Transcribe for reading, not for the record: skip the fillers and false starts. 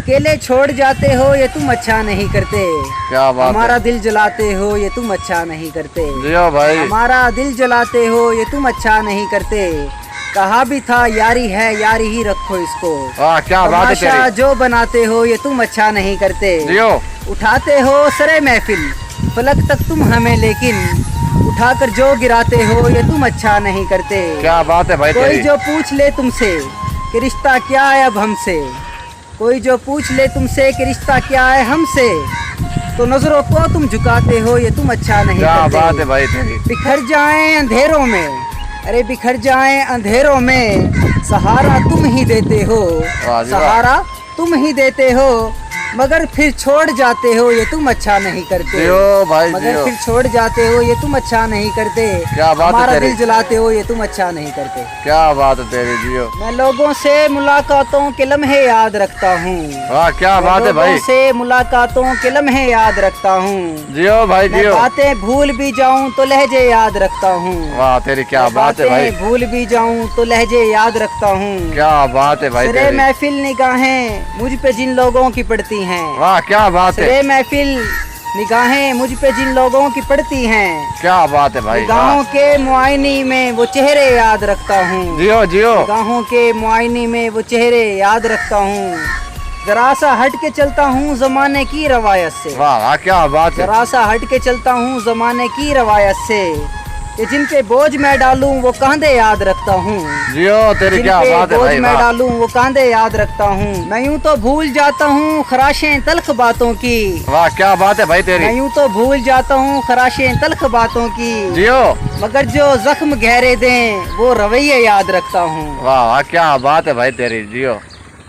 अकेले छोड़ जाते हो ये तुम अच्छा नहीं करते। क्या बात हमारा है। दिल जलाते हो ये तुम अच्छा नहीं करते। जियो भाई। हमारा दिल जलाते हो ये तुम अच्छा नहीं करते। कहा भी था यारी है यारी ही रखो इसको। वाह क्या बात है तमाशा तेरी। जो बनाते हो ये तुम अच्छा नहीं करते। जियो। उठाते हो सरे महफिल फलक तक तुम हमें, लेकिन उठाकर जो गिराते हो ये तुम अच्छा नहीं करते। क्या बात है भाई कोई तेरी। जो पूछ ले तुमसे कि रिश्ता क्या है अब हमसे, कोई जो पूछ ले तुमसे कि रिश्ता क्या है हमसे, तो नजरों को तुम झुकाते हो ये तुम अच्छा नहीं क्या करते। बात है भाई तेरी। बिखर जाएं अंधेरों में, अरे बिखर जाएं अंधेरों में, सहारा तुम ही देते हो। वाह जी वाह। सहारा तुम ही देते हो, मगर फिर छोड़ जाते हो ये तुम अच्छा नहीं करते। जियो भाई मगर जियो। फिर छोड़ जाते हो ये तुम अच्छा नहीं करते। क्या बात है हमारा तेरी। दिल जलाते हो ये तुम अच्छा नहीं करते। क्या बात है तेरी। जियो। मैं लोगों से मुलाकातों के लम्हे याद रखता हूँ। वाह क्या मैं बात है भाई। लोगों से मुलाकातों के लम्हे याद रखता हूँ। जियो भाई मैं जियो। बातें भूल भी जाऊं तो लहजे याद रखता हूँ। वाह तेरी क्या मैं बात है भाई। बातें भूल भी जाऊं तो लहजे याद रखता हूँ। क्या बात है भाई सिरे तेरी। महफिल निगाहें मुझ पे जिन लोगों की पड़ती हैं। वाह क्या बात है। सिरे महफिल निगाहें मुझ पे जिन लोगों की पड़ती हैं। क्या बात है भाई। निगाहों के मुआयने में वो चेहरे याद रखता हूँ। जियो जियो। निगाहों के मुआयने में वो चेहरे याद रखता हूँ। जरा सा हट के चलता हूँ जमाने की रवायत से। वाह वाह क्या बात है। जरा सा हट के चलता हूँ जमाने की रवायत से, कि जिन पे बोझ मैं डालूं वो कांधे याद रखता हूँ। जियो तेरी जिन क्या पे बात है बोझ भाई। मैं वाह। डालूं वो कांधे याद रखता हूँ। मैं यूं तो भूल जाता हूँ खराशें तल्ख बातों की। वाह क्या बात है भाई मैं तेरी। यूं तो भूल जाता हूँ खराशें तल्ख बातों की, जियो। मगर जो जख्म गहरे दें वो रवैये याद रखता हूँ। वाह वाह क्या बात है भाई तेरी। जियो।